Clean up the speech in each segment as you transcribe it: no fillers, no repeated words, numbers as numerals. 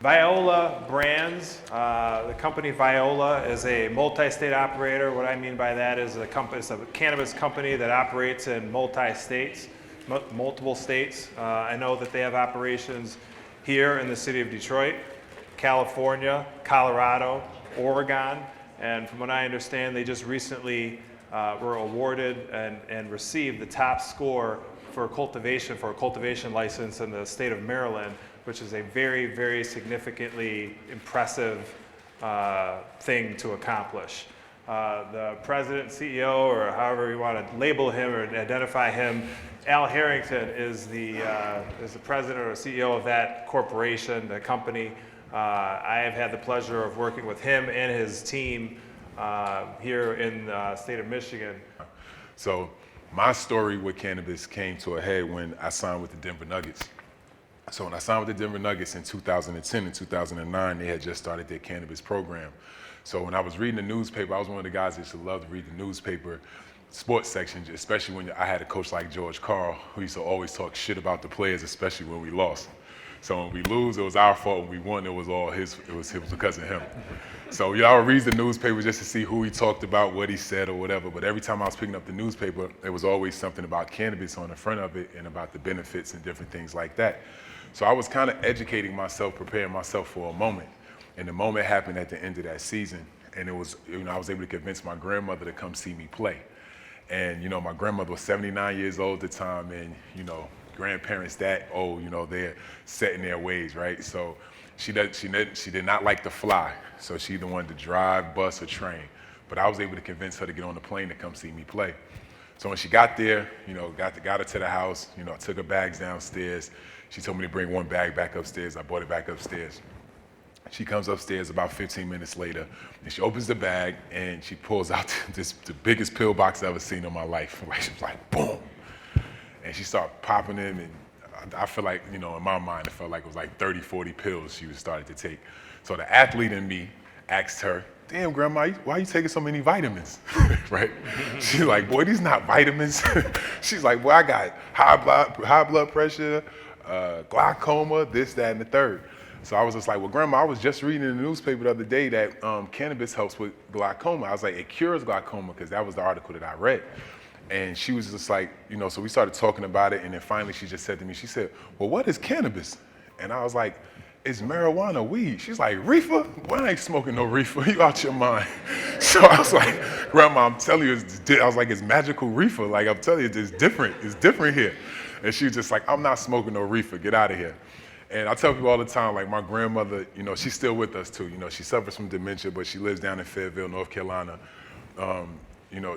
Viola Brands, the company Viola is a multi-state operator. What I mean by that is it's a cannabis company that operates in multi-states, multiple states. I know that they have operations here in the city of Detroit, California, Colorado, Oregon, and from what I understand, they just recently were awarded and received the top score for a cultivation license in the state of Maryland, which is a very, very significantly impressive thing to accomplish. The president, CEO, or however you want to label him or identify him, Al Harrington is the president or CEO of that corporation, the company. I have had the pleasure of working with him and his team here in the state of Michigan. So my story with cannabis came to a head when I signed with the Denver Nuggets. So when I signed with the Denver Nuggets in 2010 and 2009, they had just started their cannabis program. So when I was reading the newspaper, I was one of the guys that used to love to read the newspaper sports section, especially when I had a coach like George Karl, who used to always talk shit about the players, especially when we lost. So when we lose, it was our fault. When we won, it was all his. It was because of him. So I would read the newspaper just to see who he talked about, what he said, or whatever. But every time I was picking up the newspaper, there was always something about cannabis on the front of it and about the benefits and different things like that. So I was kind of educating myself, preparing myself for a moment. And the moment happened at the end of that season. And it was, I was able to convince my grandmother to come see me play. And, my grandmother was 79 years old at the time. And, grandparents that old, they're set in their ways, right? So she did not like to fly. So she either wanted to drive, bus, or train. But I was able to convince her to get on the plane to come see me play. So when she got there, got her to the house, I took her bags downstairs. She told me to bring one bag back upstairs. I brought it back upstairs. She comes upstairs about 15 minutes later, and she opens the bag, and she pulls out the biggest pill box I've ever seen in my life. Like, she was like, boom. And she started popping them, and I feel like, in my mind, it felt like it was like 30, 40 pills she was starting to take. So the athlete in me asked her, damn, Grandma, why are you taking so many vitamins, right? She's like, boy, these not vitamins. She's like, boy, I got high blood pressure, glaucoma, this, that, and the third. So I was just like, well, Grandma, I was just reading in the newspaper the other day that cannabis helps with glaucoma. I was like, it cures glaucoma, because that was the article that I read. And she was just like, so we started talking about it, and then finally she just said to me, she said, well, what is cannabis? And I was like, it's marijuana, weed. She's like, reefer? Well, I ain't smoking no reefer. You out your mind. So I was like, Grandma, I'm telling you, I was like, it's magical reefer. Like, I'm telling you, it's different. It's different here. And she was just like, I'm not smoking no reefer. Get out of here. And I tell people all the time, like my grandmother, she's still with us too. She suffers from dementia, but she lives down in Fayetteville, North Carolina.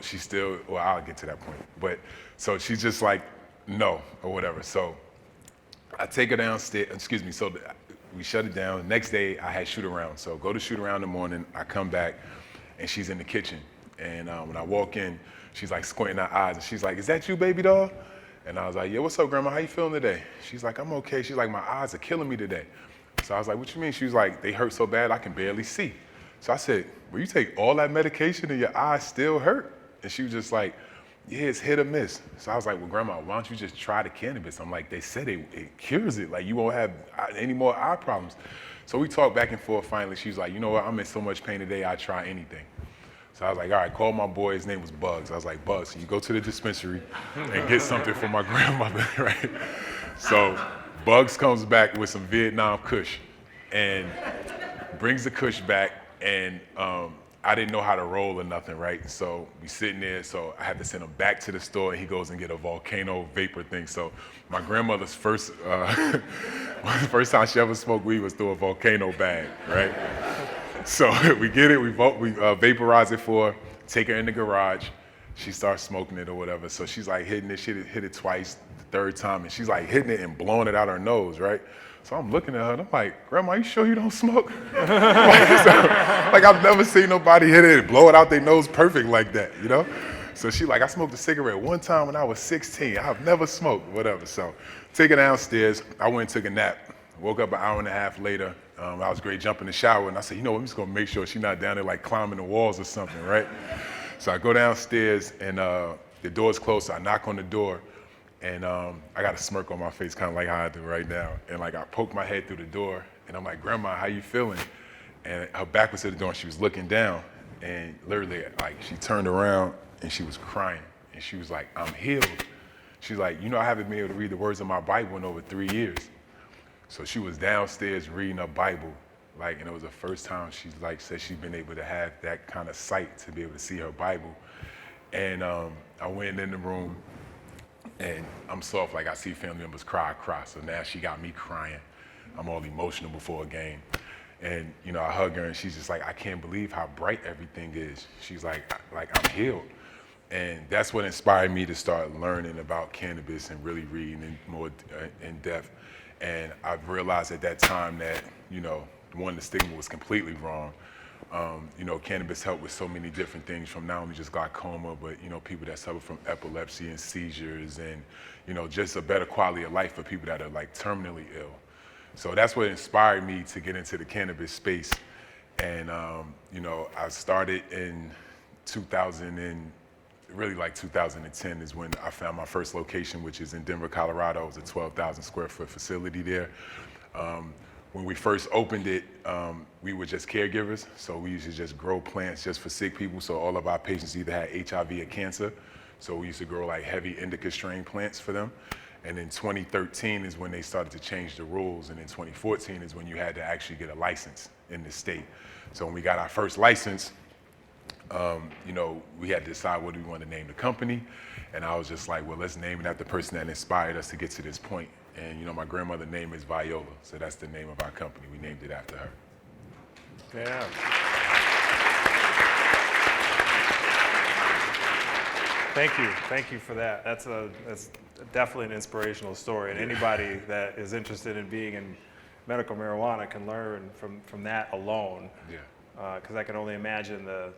She's still, well, I'll get to that point. But so she's just like, no, or whatever. So I take her downstairs, so we shut it down. Next day, I had shoot around. So go to shoot around in the morning, I come back, and she's in the kitchen. And when I walk in, she's like squinting her eyes, and she's like, is that you, baby doll? And I was like, yeah, what's up, Grandma? How you feeling today? She's like, I'm okay. She's like, my eyes are killing me today. So I was like, what you mean? She was like, they hurt so bad I can barely see. So I said, well, you take all that medication and your eyes still hurt? And she was just like, yeah, it's hit or miss. So I was like, well, Grandma, why don't you just try the cannabis? I'm like, they said it cures it. Like, you won't have any more eye problems. So we talked back and forth. Finally, she was like, you know what? I'm in so much pain today, I'd try anything. So I was like, all right, call my boy. His name was Bugs. I was like, Bugs, can you go to the dispensary and get something for my grandmother, right? So Bugs comes back with some Vietnam Kush and brings the Kush back, and I didn't know how to roll or nothing, right? So we sitting there, so I had to send him back to the store, and he goes and get a volcano vapor thing. So my grandmother's first time she ever smoked weed was through a volcano bag, right? So we get it, we vaporize it for her, take her in the garage. She starts smoking it or whatever. So she's like hitting it, she hit it twice, the third time, and she's like hitting it and blowing it out her nose, right? So I'm looking at her and I'm like, Grandma, you sure you don't smoke? like I've never seen nobody hit it and blow it out their nose perfect like that, So she like, I smoked a cigarette one time when I was 16. I've never smoked, whatever. So take her downstairs. I went and took a nap. Woke up an hour and a half later. I was great, jump in the shower, and I said, I'm just gonna make sure she's not down there like climbing the walls or something, right? So I go downstairs, and the door's closed, so I knock on the door, and I got a smirk on my face, kind of like how I do right now. And like I poke my head through the door, And I'm like, Grandma, how you feeling? And her back was to the door and she was looking down, and literally like she turned around and she was crying. And she was like, I'm healed. She's like, I haven't been able to read the words of my Bible in over 3 years. So she was downstairs reading her Bible, and it was the first time she said she'd been able to have that kind of sight to be able to see her Bible. And I went in the room, and I'm soft, I see family members cry, I cry. So now she got me crying. I'm all emotional before a game. And, I hug her and she's just like, I can't believe how bright everything is. She's like I'm healed. And that's what inspired me to start learning about cannabis and really reading in more in depth. And I've realized at that time that, one, the stigma was completely wrong. Cannabis helped with so many different things, from not only just glaucoma, but, people that suffer from epilepsy and seizures and, just a better quality of life for people that are terminally ill. So that's what inspired me to get into the cannabis space. And, I started in 2010 is when I found my first location, which is in Denver, Colorado. It was a 12,000 square foot facility there. When we first opened it, we were just caregivers. So we used to just grow plants just for sick people. So all of our patients either had HIV or cancer. So we used to grow heavy indica strain plants for them. And in 2013 is when they started to change the rules. And in 2014 is when you had to actually get a license in the state. So when we got our first license, we had to decide what we want to name the company. And I was just like, well, let's name it after the person that inspired us to get to this point. And, my grandmother's name is Viola. So that's the name of our company. We named it after her. Yeah. Thank you for that. That's definitely an inspirational story, and anybody that is interested in being in medical marijuana can learn from that alone. Yeah. Because I can only imagine the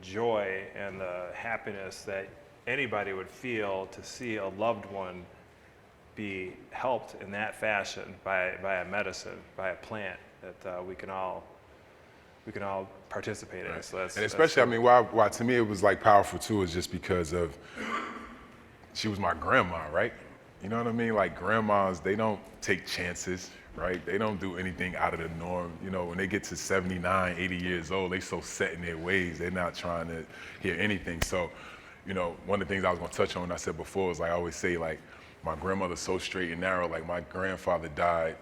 joy and the happiness that anybody would feel to see a loved one be helped in that fashion by a medicine, by a plant that we can all participate in. Right. So that's, and especially, why to me it was powerful too is just because of she was my grandma, right? You know what I mean? Grandmas, they don't take chances, right? They don't do anything out of the norm. When they get to 79, 80 years old, they so set in their ways, they're not trying to hear anything. So, one of the things I was gonna touch on, I said before, is I always say, my grandmother's so straight and narrow. My grandfather died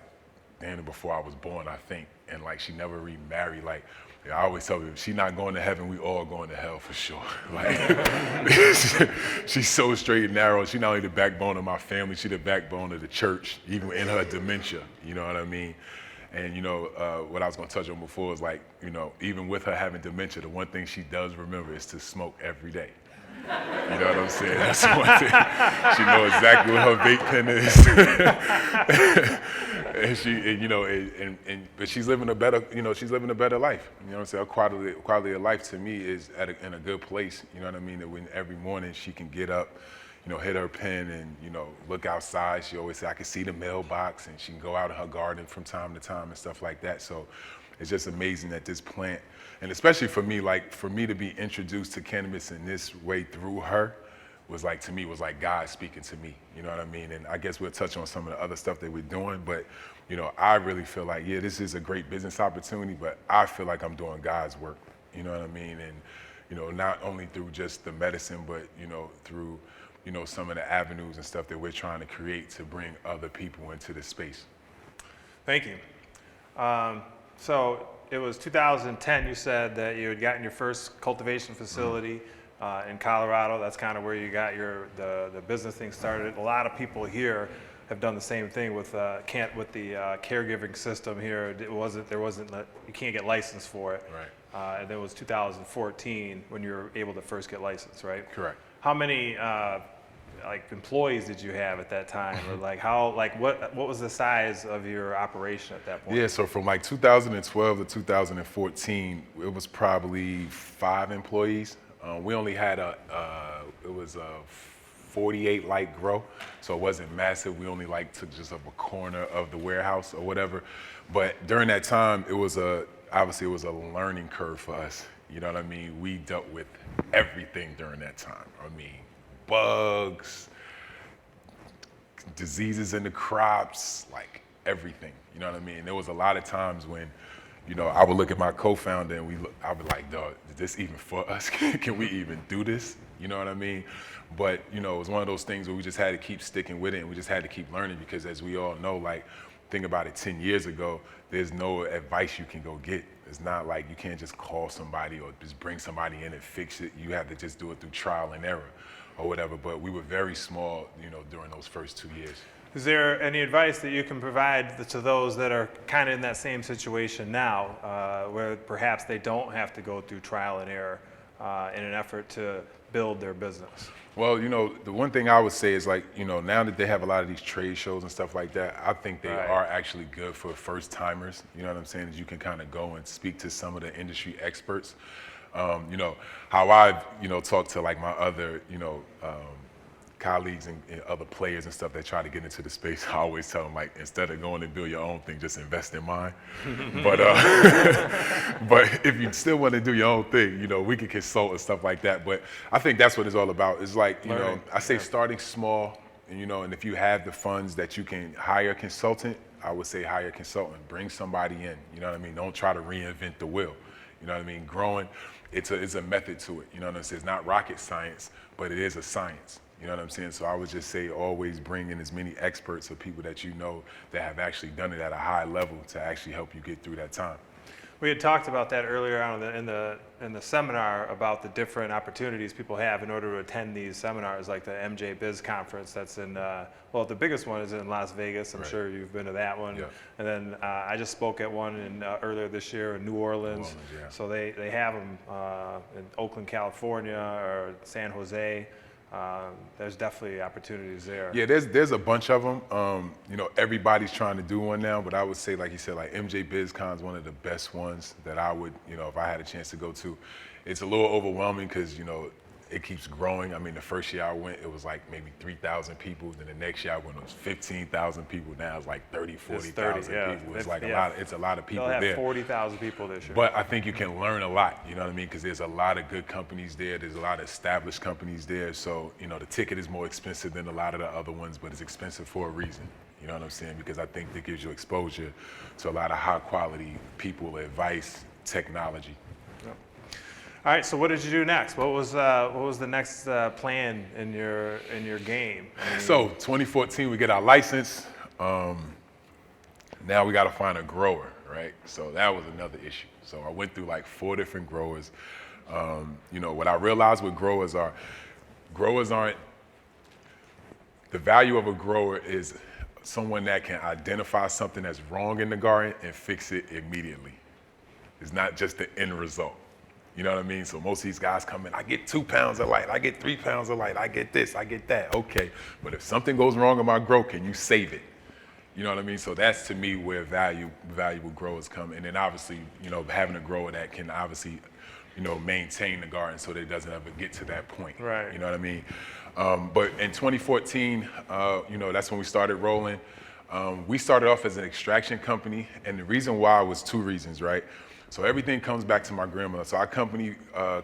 before I was born, I think. And she never remarried. I always tell people, she's not going to heaven, we all going to hell for sure. She's so straight and narrow. She's not only the backbone of my family, she's the backbone of the church, even in her dementia, you know what I mean? And what I was gonna touch on before is even with her having dementia, the one thing she does remember is to smoke every day. You know what I'm saying? That's the one thing. She knows exactly what her vape pen is. But she's living a better, she's living a better life. You know what I'm saying? Her quality of life to me is in a good place. You know what I mean? That when every morning she can get up, hit her pen and, look outside. She always say, I can see the mailbox, and she can go out in her garden from time to time and stuff like that. So it's just amazing that this plant, and especially for me, for me to be introduced to cannabis in this way through her was to me, was God speaking to me, you know what I mean? And I guess we'll touch on some of the other stuff that we're doing, but, I really feel this is a great business opportunity, but I feel like I'm doing God's work, you know what I mean? And, not only through just the medicine, but, through, some of the avenues and stuff that we're trying to create to bring other people into the space. Thank you. So it was 2010, you said that you had gotten your first cultivation facility in Colorado. That's kind of where you got the business thing started. A lot of people here have done the same thing with the caregiving system here. You can't get licensed for it. Right. And then it was 2014 when you were able to first get licensed, right? Correct. How many employees did you have at that time, or what was the size of your operation at that point? Yeah, so from 2012 to 2014, it was probably 5 employees. We only had it was a 48 light grow, so it wasn't massive. We only took just up a corner of the warehouse or whatever. But during that time, obviously it was a learning curve for us. You know what I mean? We dealt with everything during that time. bugs, diseases in the crops, everything. You know what I mean? There was a lot of times when, you know, I would look at my co-founder and I would like, dog, is this even for us? Can we even do this? You know what I mean? But, you know, it was one of those things where we just had to keep sticking with it, and we just had to keep learning, because as we all know, like, think about it, 10 years ago, there's no advice you can go get. It's not like you can't just call somebody or just bring somebody in and fix it. You have to just do it through trial and error or whatever. But we were very small, you know, during those first 2 years. Is there any advice that you can provide to those that are kind of in that same situation now, where perhaps they don't have to go through trial and error in an effort to build their business? Well, you know, the one thing I would say is, like, you know, now that they have a lot of these trade shows and stuff like that, I think they are actually good for first timers. You know what I'm saying? Is you can kind of go and speak to some of the industry experts. You know, how I've, you know, talked to like my other, you know, colleagues and other players and stuff that try to get into the space, I always tell them, like, instead of going and build your own thing, just invest in mine. But but if you still want to do your own thing, you know, we can consult and stuff like that. But I think that's what it's all about. It's like, you know, I say starting small, and, you know, and if you have the funds that you can hire a consultant, I would say hire a consultant, bring somebody in. You know what I mean? Don't try to reinvent the wheel. You know what I mean? Growing, it's a method to it. You know what I'm saying? It's not rocket science, but it is a science. You know what I'm saying? So I would just say always bring in as many experts or people that you know that have actually done it at a high level to actually help you get through that time. We had talked about that earlier on in the seminar, about the different opportunities people have in order to attend these seminars, like the MJ Biz Conference that's in, well, the biggest one is in Las Vegas. I'm sure you've been to that one. Yeah. And then I just spoke at one earlier this year in New Orleans. Yeah. So they have them in Oakland, California, or San Jose. There's definitely opportunities there. Yeah, there's a bunch of them. You know, everybody's trying to do one now, but I would say, like you said, like MJ BizCon's one of the best ones that I would, you know, if I had a chance to go to. It's a little overwhelming because, you know, it keeps growing. I mean, the first year I went, it was like maybe 3,000 people. Then the next year I went, it was 15,000 people. Now it's like 40,000 people. It's like a lot of people there. They'll have 40,000 people this year. But I think you can learn a lot, you know what I mean? Because there's a lot of good companies there. There's a lot of established companies there. So, you know, the ticket is more expensive than a lot of the other ones, but it's expensive for a reason. You know what I'm saying? Because I think that gives you exposure to a lot of high quality people, advice, technology. All right, so what did you do next? What was the next plan in your game? I mean, so 2014, we get our license. Now we got to find a grower, right? So that was another issue. So I went through like 4 different growers. You know, what I realized with growers aren't, the value of a grower is someone that can identify something that's wrong in the garden and fix it immediately. It's not just the end result. You know what I mean? So most of these guys come in, I get 2 pounds of light, I get 3 pounds of light, I get this, I get that. Okay, but if something goes wrong in my grow, can you save it? You know what I mean? So that's, to me, where valuable growers come. And then obviously, you know, having a grower that can obviously, you know, maintain the garden so that it doesn't ever get to that point. Right. You know what I mean? But in 2014, you know, that's when we started rolling. We started off as an extraction company, and the reason why was 2 reasons, right? So everything comes back to my grandmother. So our company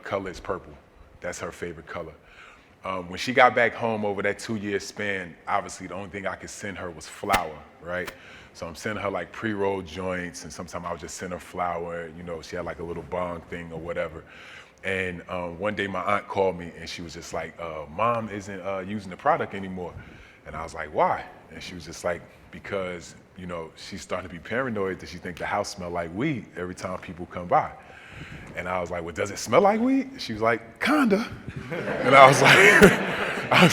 color is purple. That's her favorite color. When she got back home over that 2-year span, obviously the only thing I could send her was flour, right? So I'm sending her like pre-rolled joints, and sometimes I would just send her flour. You know, she had like a little bong thing or whatever. And one day my aunt called me, and she was just like, Mom isn't using the product anymore. And I was like, why? And she was just like, because, you know, she's starting to be paranoid that she think the house smell like weed every time people come by. And I was like, well, does it smell like weed? She was like, kinda. And I was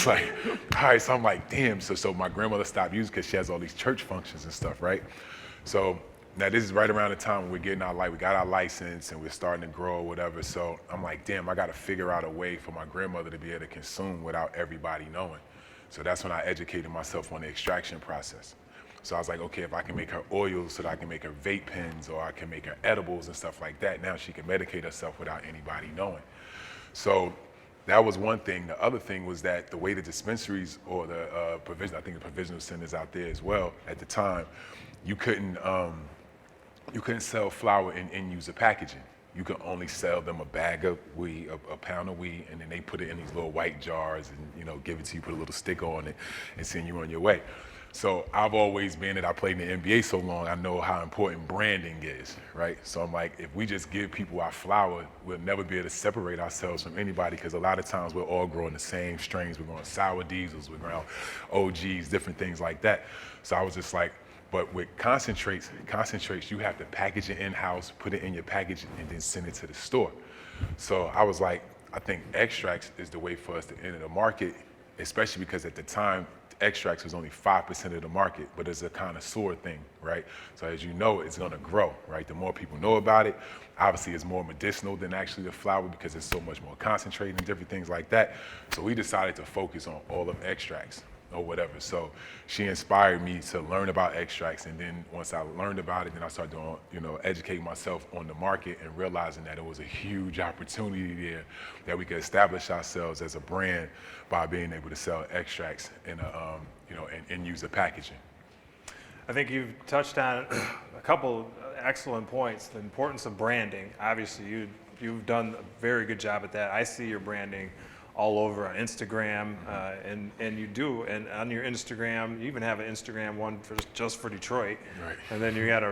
like, all right. So I'm like, damn. So my grandmother stopped using because she has all these church functions and stuff, right? So now this is right around the time when we're getting we got our license and we're starting to grow or whatever. So I'm like, damn, I got to figure out a way for my grandmother to be able to consume without everybody knowing. So that's when I educated myself on the extraction process. So I was like, okay, if I can make her oils so that I can make her vape pens, or I can make her edibles and stuff like that, now she can medicate herself without anybody knowing. So that was one thing. The other thing was that the way the dispensaries or the I think the provisional centers out there as well at the time, you couldn't sell flour in end user packaging. You could only sell them a bag of weed, a pound of weed, and then they put it in these little white jars and, you know, give it to you, put a little sticker on it, and send you on your way. So I've always been that I played in the NBA so long, I know how important branding is, right? So I'm like, if we just give people our flower, we'll never be able to separate ourselves from anybody, because a lot of times we're all growing the same strains. We're growing sour diesels, we're growing OGs, different things like that. So I was just like, but with concentrates, you have to package it in-house, put it in your package, and then send it to the store. So I was like, I think extracts is the way for us to enter the market, especially because at the time, extracts was only 5% of the market, but it's a connoisseur thing, right? So as you know, it's gonna grow, right? The more people know about it, obviously it's more medicinal than actually the flower because it's so much more concentrated and different things like that. So we decided to focus on all of extracts or whatever. So she inspired me to learn about extracts, and then once I learned about it, then I started doing, educating myself on the market and realizing that it was a huge opportunity there, that we could establish ourselves as a brand by being able to sell extracts in a, end user packaging. I think you've touched on a couple excellent points. The importance of branding. Obviously, you've done a very good job at that. I see your branding all over on Instagram, and you do. And on your Instagram, you even have an Instagram one just for Detroit. Right. And then you got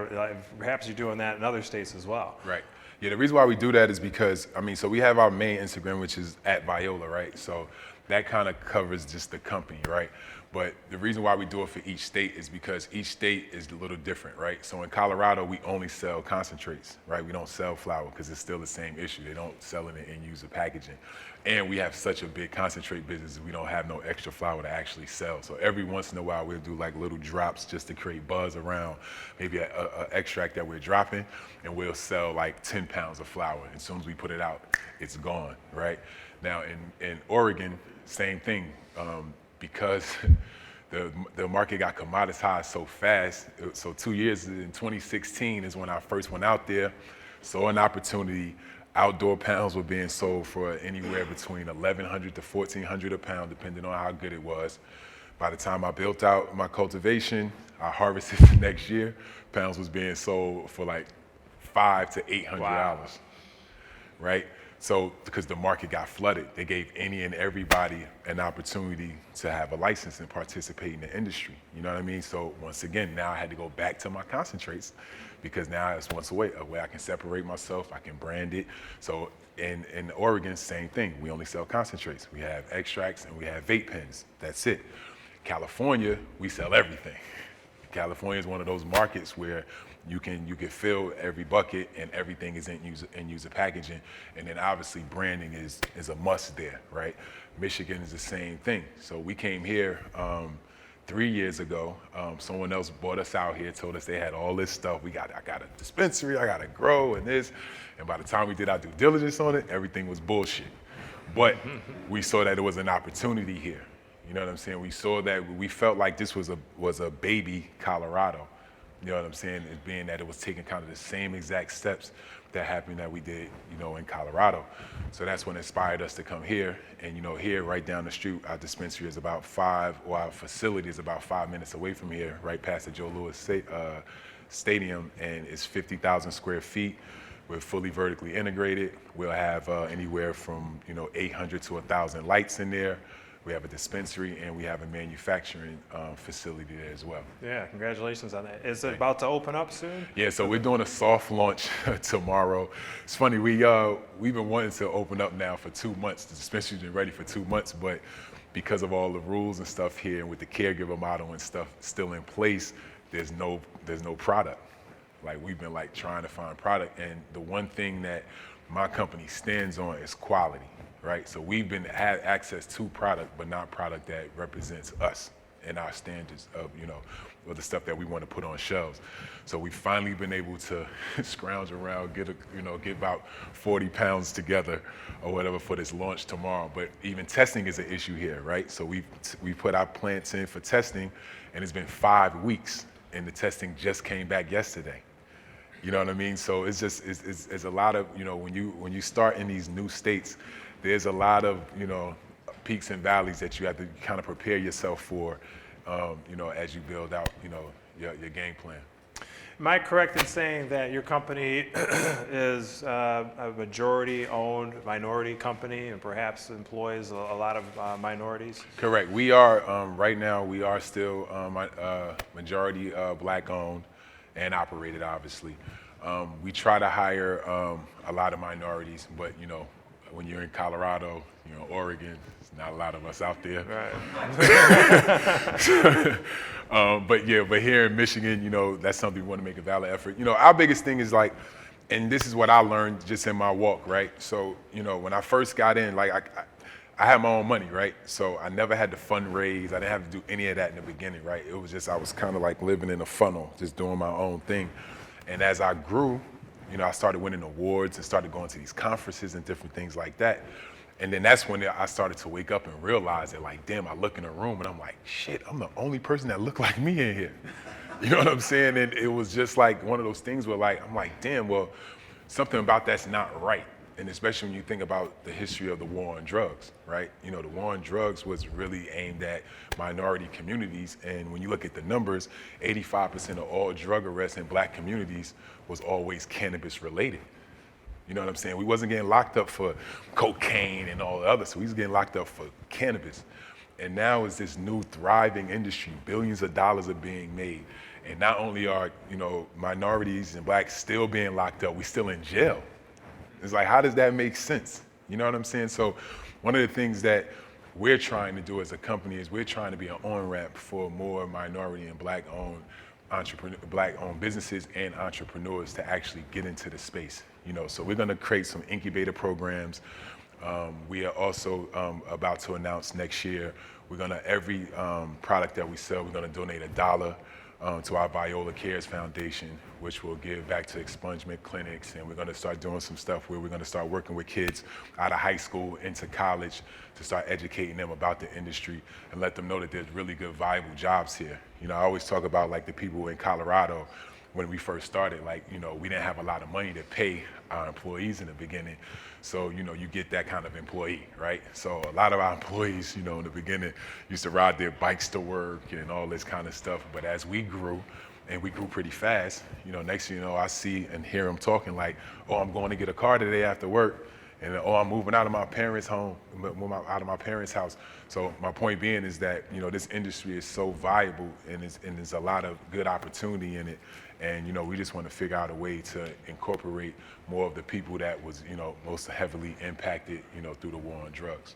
perhaps you're doing that in other states as well. Right. Yeah, the reason why we do that is because, so we have our main Instagram, which is at Viola, right? So that kind of covers just the company, right? But the reason why we do it for each state is because each state is a little different, right? So in Colorado, we only sell concentrates, right? We don't sell flower because it's still the same issue. They don't sell it in end user packaging. And we have such a big concentrate business, we don't have no extra flower to actually sell. So every once in a while, we'll do like little drops just to create buzz around maybe an extract that we're dropping, and we'll sell like 10 pounds of flower. As soon as we put it out, it's gone, right? Now in Oregon, same thing. Because the market got commoditized so fast. So 2 years, in 2016 is when I first went out there, saw an opportunity. Outdoor pounds were being sold for anywhere between $1,100 to $1,400 a pound, depending on how good it was. By the time I built out my cultivation, I harvested the next year, pounds was being sold for like $500 to $800, Wow. right? So because the market got flooded, they gave any and everybody an opportunity to have a license and participate in the industry. You know what I mean? So once again, now I had to go back to my concentrates, because now it's a way I can separate myself, I can brand it. So in Oregon, same thing. We only sell concentrates. We have extracts and we have vape pens. That's it. California, we sell everything. California is one of those markets where you can fill every bucket and everything is end user packaging, and then obviously branding is a must there, right? Michigan is the same thing. So we came here 3 years ago. Someone else brought us out here, told us they had all this stuff. I got a dispensary, I got to grow and this, and by the time we did our due diligence on it, everything was bullshit. But we saw that it was an opportunity here. You know what I'm saying? We saw that, we felt like this was a baby Colorado. You know what I'm saying? It being that it was taking kind of the same exact steps that happened that we did, in Colorado. So that's what inspired us to come here. And, here right down the street, our dispensary is our facility is about 5 minutes away from here, right past the Joe Louis Stadium, and it's 50,000 square feet. We're fully vertically integrated. We'll have anywhere from 800 to 1,000 lights in there. We have a dispensary and we have a manufacturing facility there as well. Yeah, congratulations on that. Is it about to open up soon? Yeah, so we're doing a soft launch tomorrow. It's funny, we've been wanting to open up now for 2 months. The dispensary's been ready for 2 months, but because of all the rules and stuff here, and with the caregiver model and stuff still in place, there's no product. Like, we've been trying to find product, and the one thing that my company stands on is quality. Right, so we've had access to product, but not product that represents us and our standards of, or the stuff that we want to put on shelves. So we've finally been able to scrounge around, get about 40 pounds together or whatever for this launch tomorrow. But even testing is an issue here, right? So we put our plants in for testing, and it's been 5 weeks, and the testing just came back yesterday. You know what I mean? So it's a lot of, when you start in these new states, there's a lot of, peaks and valleys that you have to kind of prepare yourself for, as you build out, your game plan. Am I correct in saying that your company is a majority-owned minority company and perhaps employs a lot of minorities? Correct. We are, right now, we are still majority black-owned and operated, obviously. We try to hire a lot of minorities, but, you know, when you're in Colorado, you know, Oregon, there's not a lot of us out there. Right. But here in Michigan, you know, that's something we want to make a valid effort. You know, our biggest thing is like, and this is what I learned just in my walk, right? So, you know, when I first got in, like I had my own money, right? So I never had to fundraise. I didn't have to do any of that in the beginning, right? It was just, I was kind of like living in a funnel, just doing my own thing. And as I grew, you know, I started winning awards and started going to these conferences and different things like that. And then that's when I started to wake up and realize that, like, damn, I look in a room and I'm like, shit, I'm the only person that looked like me in here. You know what I'm saying? And it was just like one of those things where, like, I'm like, damn, well, something about that's not right. And especially when you think about the history of the war on drugs, right? You know, the war on drugs was really aimed at minority communities. And when you look at the numbers, 85% of all drug arrests in black communities was always cannabis related. You know what I'm saying? We wasn't getting locked up for cocaine and all the other, so we was getting locked up for cannabis. And now it's this new thriving industry. Billions of dollars are being made. And not only are, you know, minorities and blacks still being locked up, we still in jail. It's like, how does that make sense? You know what I'm saying? So one of the things that we're trying to do as a company is we're trying to be an on-ramp for more minority and black-owned businesses and entrepreneurs to actually get into the space. You know, so we're going to create some incubator programs. We are also about to announce next year, we're going to, every product that we sell, we're going to donate $1 to our Viola Cares Foundation, which will give back to expungement clinics. And we're going to start doing some stuff where we're going to start working with kids out of high school into college to start educating them about the industry and let them know that there's really good, viable jobs here. You know, I always talk about like the people in Colorado when we first started, like, you know, we didn't have a lot of money to pay our employees in the beginning. So, you know, you get that kind of employee, right? So a lot of our employees, you know, in the beginning used to ride their bikes to work and all this kind of stuff. But as we grew, and we grew pretty fast, you know, next thing you know, I see and hear them talking like, oh, I'm going to get a car today after work. And oh, I'm moving out of my parents' home, out of my parents' house. So my point being is that, you know, this industry is so viable and there's a lot of good opportunity in it. And, you know, we just want to figure out a way to incorporate more of the people that was, you know, most heavily impacted, you know, through the war on drugs.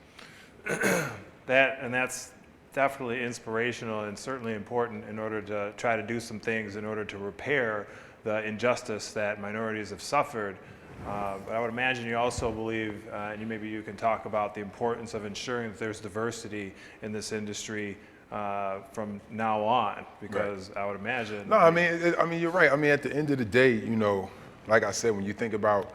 That's definitely inspirational and certainly important in order to try to do some things in order to repair the injustice that minorities have suffered. But I would imagine you also believe, and maybe you can talk about the importance of ensuring that there's diversity in this industry from now on, because right. I would imagine. No, I mean, you're right. I mean, at the end of the day, you know, like I said, when you think about,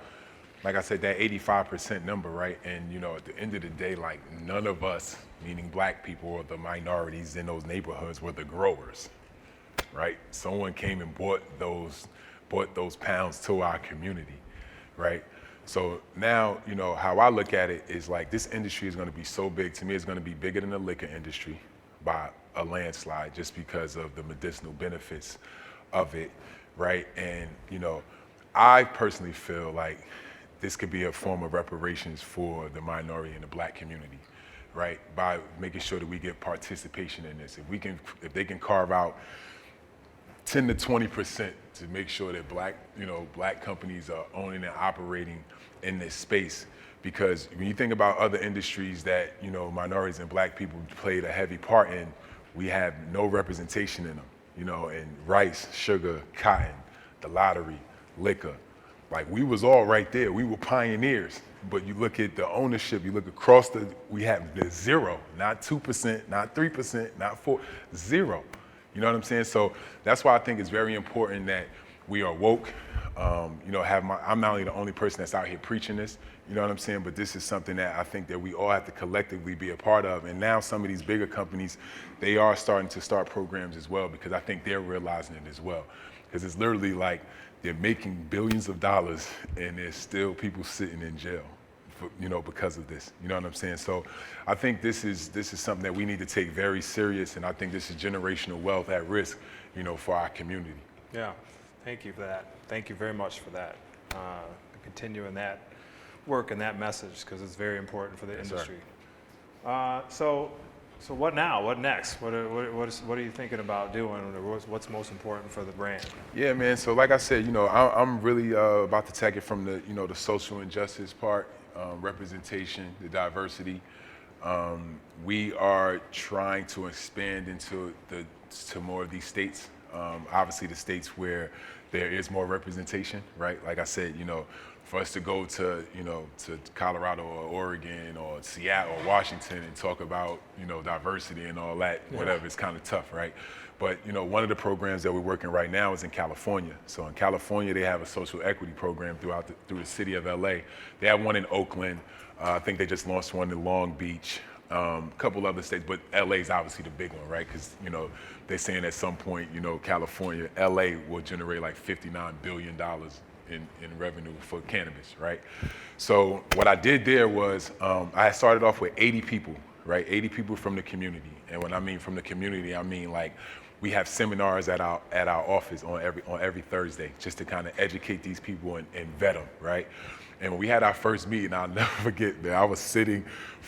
like I said, that 85% number, right? And, you know, at the end of the day, like none of us, meaning black people or the minorities in those neighborhoods, were the growers, right? Someone came and bought those pounds to our community, right? So now, you know, how I look at it is like this industry is going to be so big. To me, it's going to be bigger than the liquor industry by a landslide just because of the medicinal benefits of it, right? And, you know, I personally feel like this could be a form of reparations for the minority and the black community, right? By making sure that we get participation in this. If they can carve out 10 to 20% to make sure that black companies are owning and operating in this space. Because when you think about other industries that, you know, minorities and black people played a heavy part in, we have no representation in them, you know, in rice, sugar, cotton, the lottery, liquor. Like we was all right there. We were pioneers. But you look at the ownership, you look across we have the zero, not 2%, not 3%, not 4%, zero. You know what I'm saying? So that's why I think it's very important that we are woke. You know, I'm not only the only person that's out here preaching this, you know what I'm saying? But this is something that I think that we all have to collectively be a part of. And now some of these bigger companies, they are starting to start programs as well, because I think they're realizing it as well. Because it's literally like they're making billions of dollars and there's still people sitting in jail, you know, because of this. You know what I'm saying? So I think this is something that we need to take very serious, and I think this is generational wealth at risk, you know, for our community. Yeah. Thank you for that. Thank you very much for that. Continuing that work and that message, because it's very important for the industry. So what now? What next? What are you thinking about doing? Or what's most important for the brand? Yeah, man. So like I said, I'm really about to take it from the, the social injustice part, representation, the diversity. We are trying to expand into to more of these states. Obviously, the states where there is more representation, right? Like I said, for us to go to, to Colorado or Oregon or Seattle or Washington and talk about, diversity and all that, whatever, it's kind of tough, right? But, one of the programs that we're working right now is in California. So in California, they have a social equity program through the city of LA. They have one in Oakland. I think they just launched one in Long Beach. A couple other states, but LA is obviously the big one, right? Because, they're saying at some point, California, LA will generate like $59 billion in revenue for cannabis, right? So what I did there was I started off with 80 people, right? 80 people from the community. And when I mean from the community, I mean like we have seminars at our office on every Thursday just to kind of educate these people and vet them, right? And when we had our first meeting, I'll never forget that I was sitting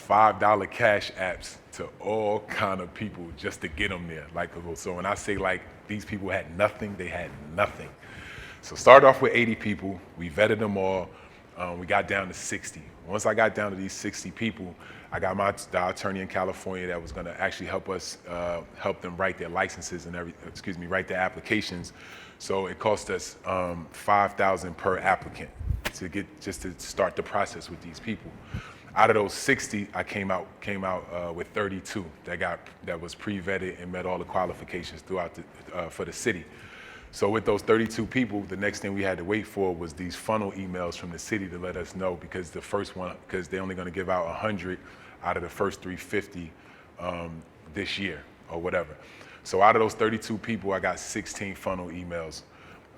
$5 cash apps to all kind of people just to get them there. Like, so when I say like these people had nothing, they had nothing. So started off with 80 people, we vetted them all, we got down to 60. Once I got down to these 60 people, I got the attorney in California that was gonna actually help us, help them write their licenses and write their applications. So it cost us $5,000 per applicant just to start the process with these people. Out of those 60, I came out with 32 that was pre-vetted and met all the qualifications for the city. So with those 32 people, the next thing we had to wait for was these funnel emails from the city to let us know, because because they're only going to give out 100 out of the first 350 this year or whatever. So out of those 32 people, I got 16 funnel emails.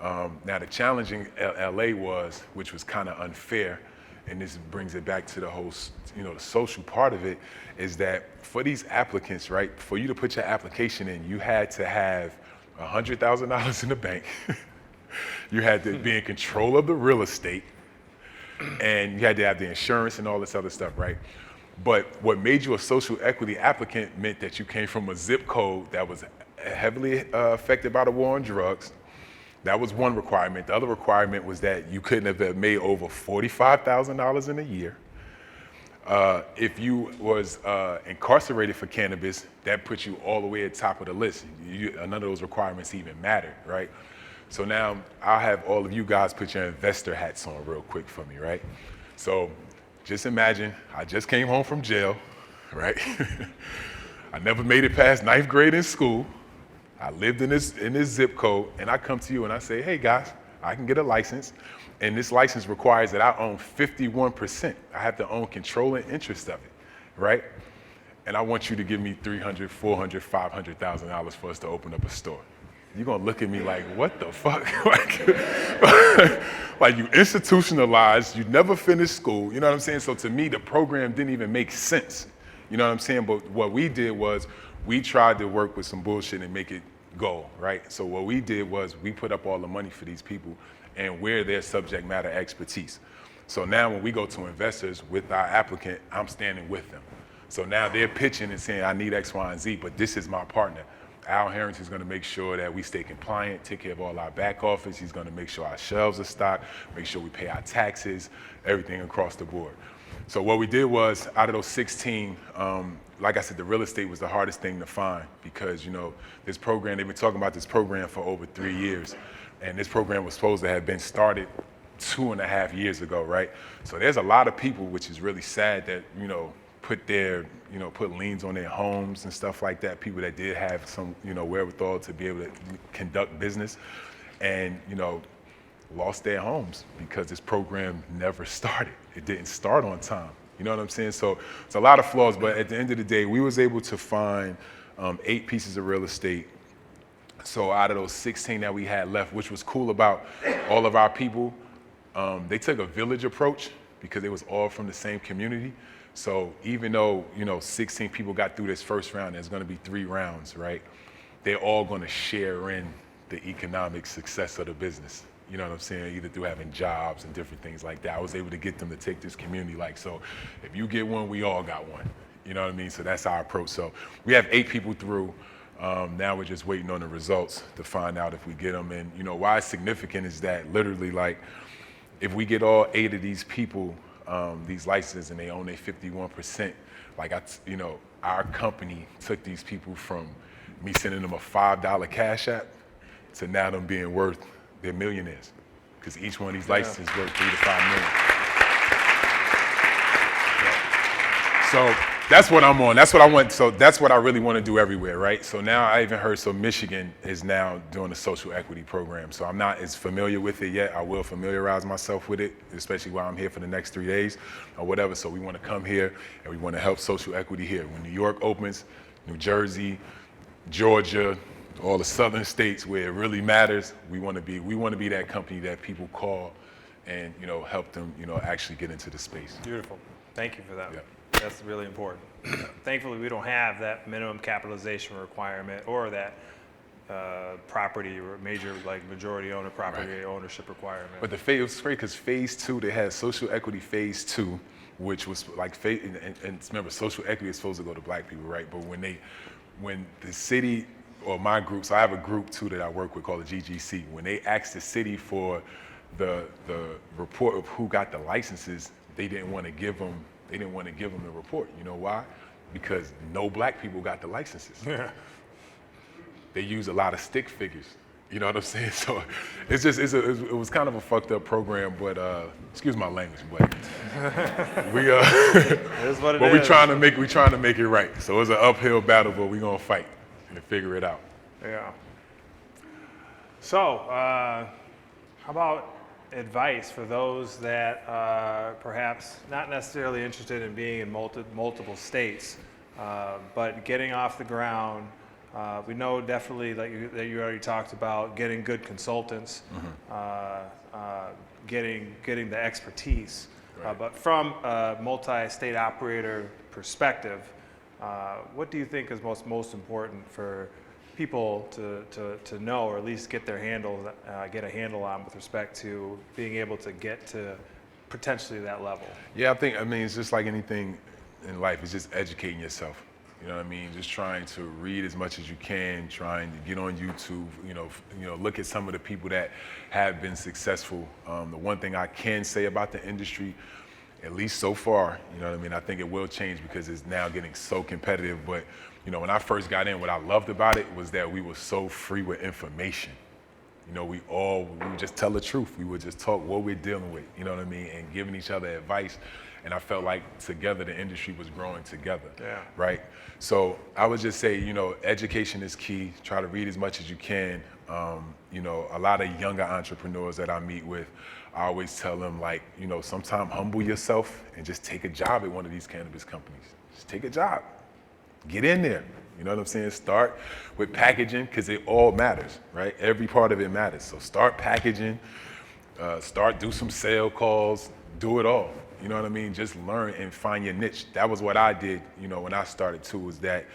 Now the challenge in LA was, which was kind of unfair, and this brings it back to the whole, the social part of it, is that for these applicants, right, for you to put your application in, you had to have $100,000 in the bank. You had to be in control of the real estate, and you had to have the insurance and all this other stuff, right? But what made you a social equity applicant meant that you came from a zip code that was heavily affected by the war on drugs. That was one requirement. The other requirement was that you couldn't have made over $45,000 in a year. If you was incarcerated for cannabis, that puts you all the way at the top of the list. None of those requirements even matter, right? So now I'll have all of you guys put your investor hats on real quick for me, right? So just imagine I just came home from jail, right? I never made it past 9th grade in school. I lived in this zip code, and I come to you and I say, hey guys, I can get a license, and this license requires that I own 51%. I have to own control and interest of it, right? And I want you to give me $300,000, $400,000, $500,000 for us to open up a store. You're gonna look at me like, what the fuck? Like you institutionalized, you never finished school, you know what I'm saying? So to me, the program didn't even make sense, you know what I'm saying? But what we did was, we tried to work with some bullshit and make it go, right? So what we did was we put up all the money for these people, and we're their subject matter expertise. So now when we go to investors with our applicant, I'm standing with them. So now they're pitching and saying, I need X, Y, and Z, but this is my partner. Al Harrington is going to make sure that we stay compliant, take care of all our back office. He's going to make sure our shelves are stocked, make sure we pay our taxes, everything across the board. So what we did was, out of those 16, like I said, the real estate was the hardest thing to find, because this program, they've been talking about this program for over 3 years, and this program was supposed to have been started 2.5 years ago, right? So there's a lot of people, which is really sad, that put liens on their homes and stuff like that. People that did have some wherewithal to be able to conduct business, and lost their homes because this program never started. It didn't start on time. You know what I'm saying? So it's a lot of flaws, but at the end of the day, we was able to find 8 pieces of real estate. So out of those 16 that we had left, which was cool about all of our people, they took a village approach because it was all from the same community. So even though 16 people got through this first round, there's going to be 3 rounds, right? They're all going to share in the economic success of the business. You know what I'm saying? Either through having jobs and different things like that. I was able to get them to take this community like, so if you get one, we all got one. You know what I mean? So that's our approach. So we have 8 people through. Now we're just waiting on the results to find out if we get them. And you know, why it's significant is that literally, like, if we get all 8 of these people these licenses and they own their 51%, like, you know, our company took these people from me sending them a $5 cash app to now them being worth, they're millionaires, because each one of these licenses worth $3 to $5 million. So that's what I'm on. That's what I want. So that's what I really want to do everywhere, right? So now I even heard, so Michigan is now doing a social equity program. So I'm not as familiar with it yet. I will familiarize myself with it, especially while I'm here for the next 3 days or whatever. So we want to come here and we want to help social equity here. When New York opens, New Jersey, Georgia, all the southern states where it really matters, we want to be that company that people call and, you know, help them, you know, actually get into the space. Beautiful. Thank you for that. Yeah. That's really important. Thankfully, we don't have that minimum capitalization requirement or that property or major, like, majority owner property ownership requirement. But it was great because phase 2, they had social equity phase 2, which was like, and remember, social equity is supposed to go to black people, right? But when the city, or my group, so I have a group too that I work with called the GGC, when they asked the city for the report of who got the licenses, they didn't want to give them the report. You know why? Because no black people got the licenses. Yeah. They use a lot of stick figures. You know what I'm saying? So it was kind of a fucked up program, but excuse my language, but we It's what it but is. we trying to make it right. So it's an uphill battle, but we're gonna fight and figure it out. Yeah. So, how about advice for those that are perhaps not necessarily interested in being in multiple states, but getting off the ground? We know definitely that you already talked about getting good consultants, getting the expertise. Right. But from a multi-state operator perspective, what do you think is most important for people to know, or at least get a handle on with respect to being able to get to potentially that level? Yeah, I mean, it's just like anything in life. It's just educating yourself. You know what I mean? Just trying to read as much as you can, trying to get on YouTube, you know, look at some of the people that have been successful. The one thing I can say about the industry, at least so far, you know what I mean? I think it will change because it's now getting so competitive. But, you know, when I first got in, what I loved about it was that we were so free with information. You know, we would just tell the truth. We would just talk what we're dealing with, you know what I mean? And giving each other advice. And I felt like together the industry was growing together, right? So I would just say, you know, education is key. Try to read as much as you can. You know, a lot of younger entrepreneurs that I meet with, I always tell them, like, you know, sometimes humble yourself and just take a job at one of these cannabis companies. Just take a job. Get in there. You know what I'm saying? Start with packaging, because it all matters, right? Every part of it matters. So start packaging, do some sale calls, do it all. You know what I mean? Just learn and find your niche. That was what I did, you know, when I started too, was that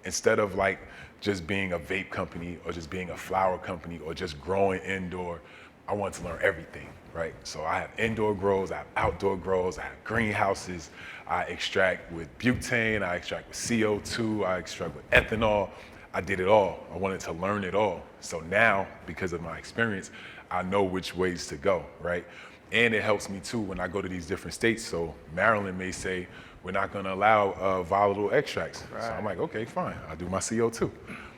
instead of like just being a vape company or just being a flower company or just growing indoor, I wanted to learn everything, right? So I have indoor grows, I have outdoor grows, I have greenhouses, I extract with butane, I extract with CO2, I extract with ethanol. I did it all. I wanted to learn it all. So now, because of my experience, I know which ways to go, right? And it helps me too when I go to these different states. So Maryland may say, we're not gonna allow volatile extracts. Right. So I'm like, okay, fine, I'll do my CO2. You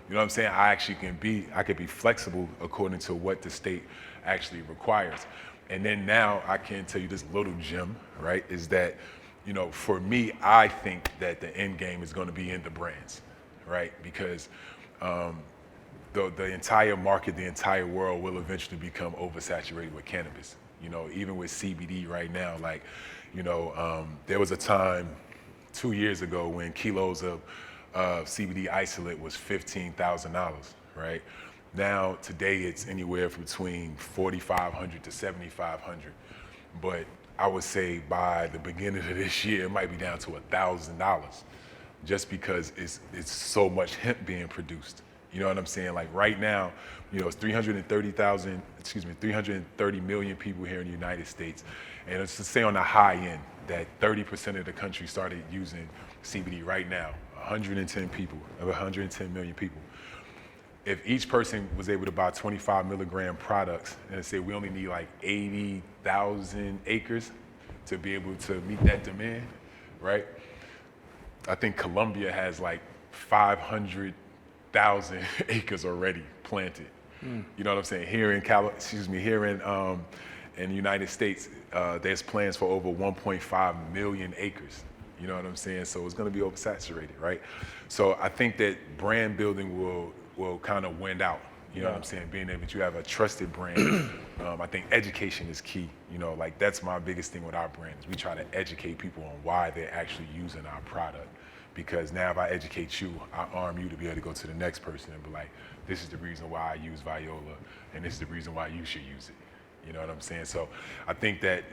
know what I'm saying? I could be flexible according to what the state actually requires. And then now I can tell you this little gem, right, is that, you know, for me, I think that the end game is gonna be in the brands, right? Because the entire market, the entire world will eventually become oversaturated with cannabis. You know, even with CBD right now, like, you know, there was a time 2 years ago when kilos of CBD isolate was $15,000, right? Now, today it's anywhere between $4,500 to $7,500. But I would say by the beginning of this year, it might be down to $1,000, just because it's so much hemp being produced. You know what I'm saying? Like right now, it's 330 million people here in the United States. And it's to say on the high end that 30% of the country started using CBD right now, 110 million people. If each person was able to buy 25 milligram products, and say we only need like 80,000 acres to be able to meet that demand, right? I think Colombia has like 500,000 acres already planted. You know what I'm saying? Here in in the United States, there's plans for over 1.5 million acres. You know what I'm saying? So it's going to be oversaturated, right? So I think that brand building will kind of win out. You know what I'm saying? Being able to have a trusted brand. I think education is key. Like that's my biggest thing with our brands. We try to educate people on why they're actually using our product. Because now if I educate you, I arm you to be able to go to the next person and be like, this is the reason why I use Viola, and this is the reason why you should use it. You know what I'm saying? So I think that,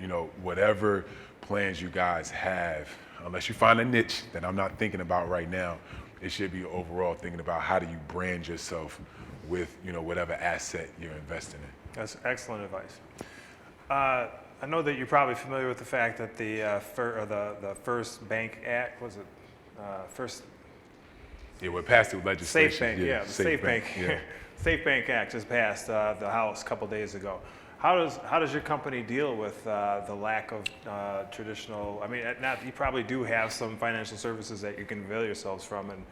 whatever plans you guys have, unless you find a niche that I'm not thinking about right now, it should be overall thinking about how do you brand yourself with, whatever asset you're investing in. That's excellent advice. I know that you're probably familiar with the fact that the First Bank Act, was it first? Yeah, we're past the legislation. Safe Bank, the Safe Bank. Yeah. Safe Bank Act just passed the House a couple days ago. How does your company deal with the lack of traditional? I mean, you probably do have some financial services that you can avail yourselves from, and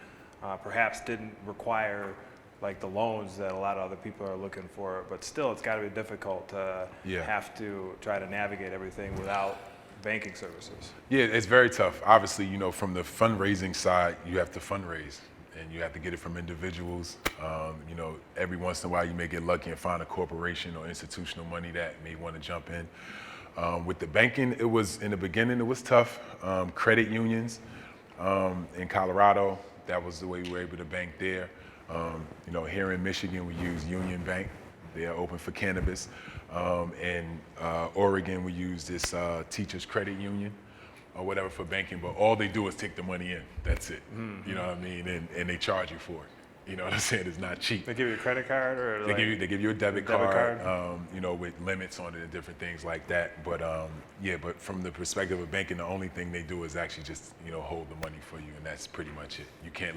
perhaps didn't require like the loans that a lot of other people are looking for. But still, it's got to be difficult to have to try to navigate everything without banking services. Yeah, it's very tough. Obviously, from the fundraising side, you have to fundraise. And you have to get it from individuals. Every once in a while you may get lucky and find a corporation or institutional money that may want to jump in. With the banking, in the beginning, it was tough. Credit unions in Colorado, that was the way we were able to bank there. Here in Michigan, we use Union Bank. They are open for cannabis. In Oregon, we use this teachers credit union or whatever for banking, but all they do is take the money in. That's it. Mm-hmm. You know what I mean? And they charge you for it. You know what I'm saying? It's not cheap. They give you a credit card, or they give you a debit card. With limits on it and different things like that. But but from the perspective of banking, the only thing they do is actually just hold the money for you, and that's pretty much it. You can't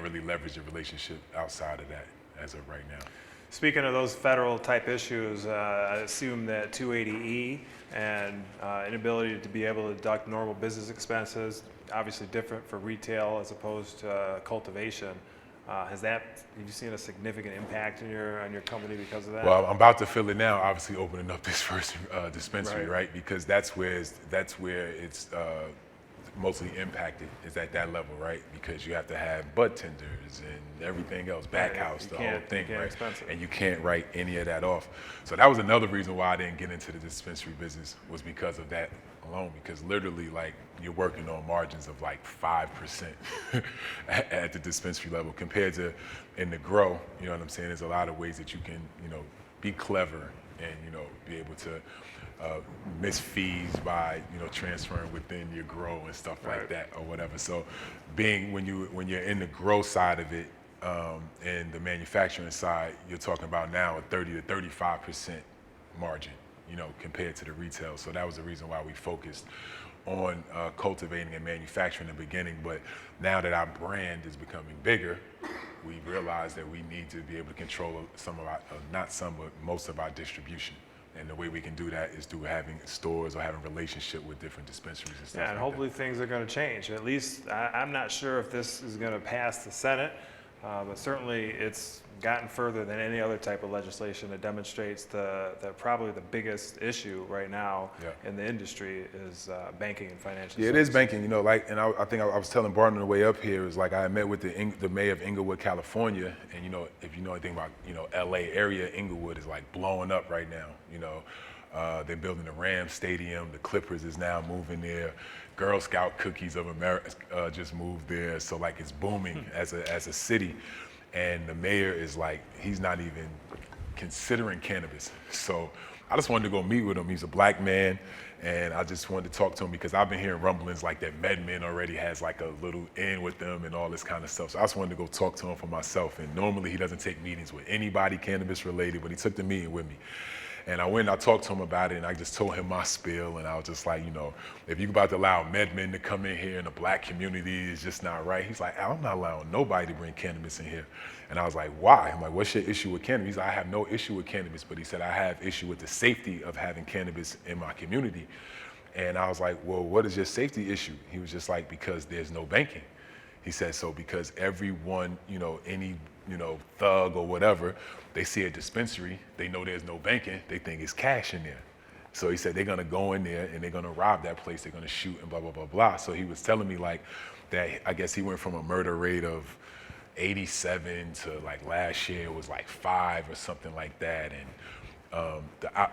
really leverage a relationship outside of that as of right now. Speaking of those federal type issues, I assume that 280E and inability to be able to deduct normal business expenses, obviously different for retail as opposed to cultivation. Have you seen a significant impact on your company because of that? Well, I'm about to feel it now, obviously opening up this first dispensary, right? Because that's where it's mostly impacted, is at that level, right? Because you have to have bud tenders and everything else, back house, the whole thing, right? And you can't write any of that off. So that was another reason why I didn't get into the dispensary business, was because of that alone. Because literally, like, you're working on margins of like 5% at the dispensary level compared to in the grow. You know what I'm saying? There's a lot of ways that you can, be clever and be able to miss fees by transferring within your grow and stuff like that or whatever. So when you're in the grow side of it and the manufacturing side, you're talking about now a 30 to 35% margin, compared to the retail. So that was the reason why we focused on cultivating and manufacturing in the beginning. But now that our brand is becoming bigger, we realized that we need to be able to control most of our distribution. And the way we can do that is through having stores or having relationship with different dispensaries and stuff. Yeah, and hopefully things are going to change. At least I'm not sure if this is going to pass the Senate, but certainly it's gotten further than any other type of legislation. That demonstrates probably the biggest issue right now in the industry is banking and financial services. It is banking, and I think I was telling Barton on the way up here, is like I met with the mayor of Inglewood, California, and if you know anything about LA area, Inglewood is like blowing up right now. They're building the Rams Stadium, the Clippers is now moving there, Girl Scout Cookies of America just moved there, so like it's booming as a city. And the mayor is like, he's not even considering cannabis. So I just wanted to go meet with him. He's a black man, and I just wanted to talk to him because I've been hearing rumblings like that MedMen already has like a little in with them and all this kind of stuff. So I just wanted to go talk to him for myself. And normally he doesn't take meetings with anybody cannabis related, but he took the meeting with me. And I went and I talked to him about it, and I just told him my spiel, and I was just like, you know, if you're about to allow MedMen to come in here in the black community, it's just not right. He's like, I'm not allowing nobody to bring cannabis in here. And I was like, why? I'm like, what's your issue with cannabis? He's like, I have no issue with cannabis, but he said, I have issue with the safety of having cannabis in my community. And I was like, well, what is your safety issue? He was just like, because there's no banking. He said, so because everyone, you know, any, you know, thug or whatever, they see a dispensary, they know there's no banking, they think it's cash in there. So he said they're gonna go in there and they're gonna rob that place, they're gonna shoot and blah, blah, blah, blah. So he was telling me like that, I guess he went from a murder rate of 87 to like last year it was like 5 or something like that. And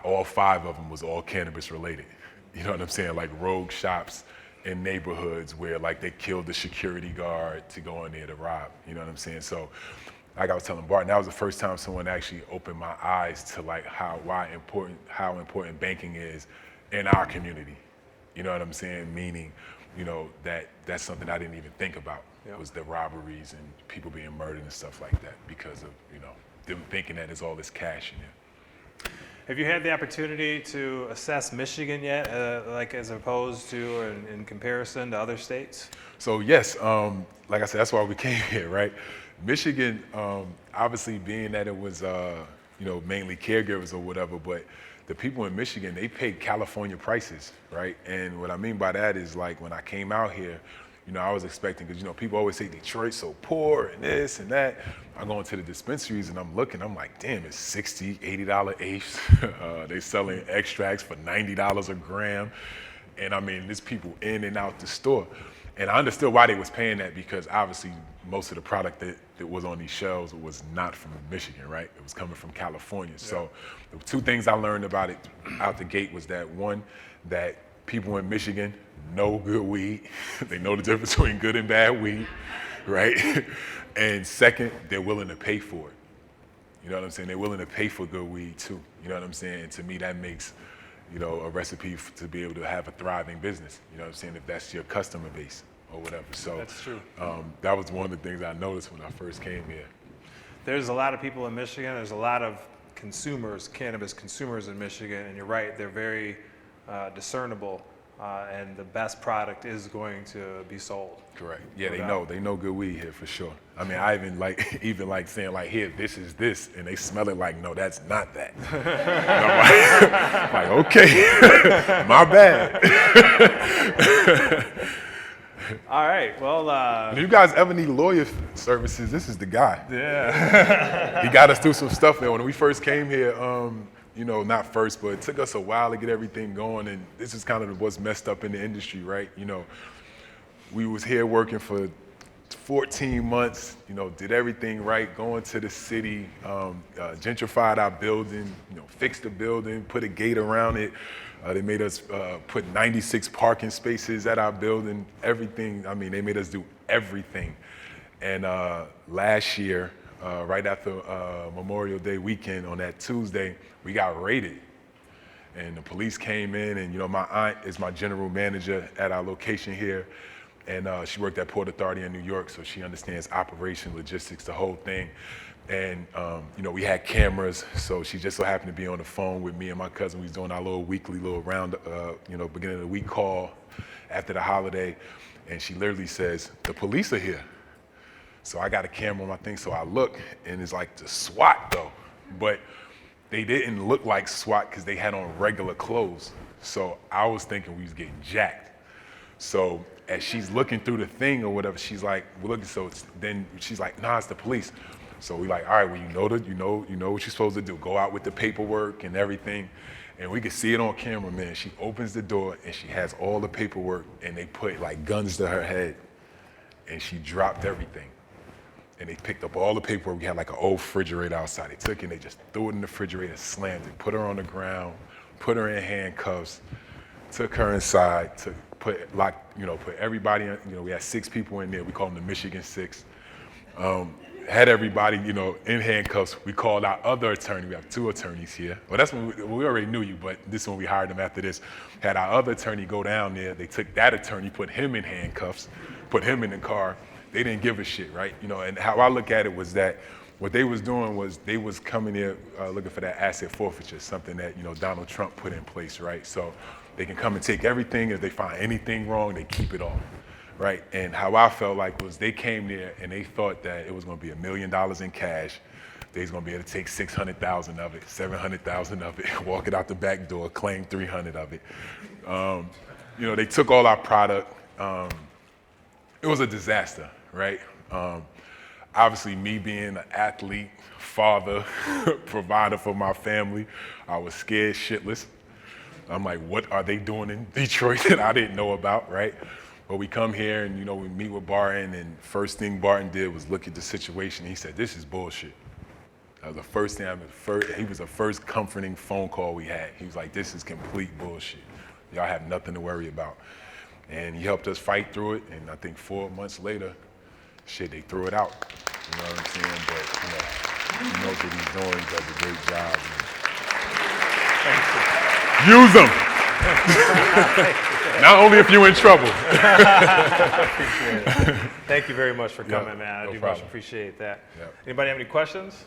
all 5 of them was all cannabis related. You know what I'm saying? Like rogue shops in neighborhoods where like they killed the security guard to go in there to rob. You know what I'm saying? So like I was telling Barton, that was the first time someone actually opened my eyes to like how important banking is in our community. You know what I'm saying? Meaning, you know, that's something I didn't even think about. Yep. Was the robberies and people being murdered and stuff like that because of, you know, them thinking that there's all this cash in there. Have you had the opportunity to assess Michigan yet, like as opposed to or in comparison to other states? So yes, like I said, that's why we came here, right? Michigan, obviously being that it was, you know, mainly caregivers or whatever, but the people in Michigan, they paid California prices, right? And what I mean by that is like when I came out here, you know, I was expecting, because, you know, people always say Detroit's so poor and this and that. I go into the dispensaries and I'm looking, I'm like, damn, it's $60, $80 eighths. They selling extracts for $90 a gram. And I mean, there's people in and out the store. And I understood why they was paying that because obviously most of the product that was on these shelves was not from Michigan, right? It was coming from California. Yeah. So the 2 things I learned about it out the gate was that one, that people in Michigan know good weed. They know the difference between good and bad weed, right? And second, they're willing to pay for it. You know what I'm saying? They're willing to pay for good weed too. You know what I'm saying? And to me, that makes, you know, a recipe to be able to have a thriving business. You know what I'm saying? If that's your customer base or whatever. So that's true. That was one of the things I noticed when I first came here. There's a lot of people in Michigan. There's a lot of consumers, cannabis consumers in Michigan, and you're right. They're very discernible. And the best product is going to be sold. Correct. Yeah, they know good weed here for sure. I mean, I even like saying like, here, this is this, and they smell it like, no, that's not that. I'm like, okay, my bad. All right, well. If you guys ever need lawyer services, this is the guy. Yeah. He got us through some stuff, man. When we first came here, you know, not first, but it took us a while to get everything going, and this is kind of what's messed up in the industry, right? You know, we was here working for 14 months, you know, did everything right, going to the city, gentrified our building, you know, fixed the building, put a gate around it. They made us put 96 parking spaces at our building, everything. I mean, they made us do everything. And last year, right after Memorial Day weekend on that Tuesday, we got raided. And the police came in, and you know, my aunt is my general manager at our location here, and she worked at Port Authority in New York, so she understands operation, logistics, the whole thing. And you know, we had cameras, so she just so happened to be on the phone with me and my cousin. We was doing our little weekly round, you know, beginning of the week call after the holiday, and she literally says, "The police are here." So I got a camera on my thing, so I look, and it's like the SWAT though, but they didn't look like SWAT because they had on regular clothes. So I was thinking we was getting jacked. So as she's looking through the thing or whatever, she's like, "We're looking." So then she's like, "Nah, it's the police." So we like, "All right, well, you know what you're supposed to do. Go out with the paperwork and everything." And we could see it on camera, man. She opens the door and she has all the paperwork, and they put like guns to her head, and she dropped everything. And they picked up all the paperwork. We had like an old refrigerator outside. They took it and they just threw it in the refrigerator, slammed it, put her on the ground, put her in handcuffs, took her inside, put everybody in, you know, we had 6 people in there. We call them the Michigan 6. had everybody, in handcuffs. We called our other attorney. We have 2 attorneys here. Well, that's when we already knew you, but this is when we hired them after this. Had our other attorney go down there. They took that attorney, put him in handcuffs, put him in the car. They didn't give a shit, right? And how I look at it was that what they was doing was they was coming there looking for that asset forfeiture, something that, Donald Trump put in place, right? So they can come and take everything. If they find anything wrong, they keep it all. Right, and how I felt like was they came there and they thought that it was going to be $1 million in cash. They was going to be able to take 600,000 of it, 700,000 of it, walk it out the back door, claim 300 of it. They took all our product. It was a disaster, right? Obviously, me being an athlete, father, provider for my family, I was scared shitless. I'm like, what are they doing in Detroit that I didn't know about, right? But we come here and, we meet with Barton, and first thing Barton did was look at the situation. He said, this is bullshit. That was the first thing he was the first comforting phone call we had. He was like, this is complete bullshit. Y'all have nothing to worry about. And he helped us fight through it, and I think 4 months later, they threw it out. You know what I'm saying? But, he knows what he's doing, he does a great job. Thanks. Use them! Not only if you're in trouble. Thank you very much for coming, man. I no do problem. much appreciate that. Yep. Anybody have any questions?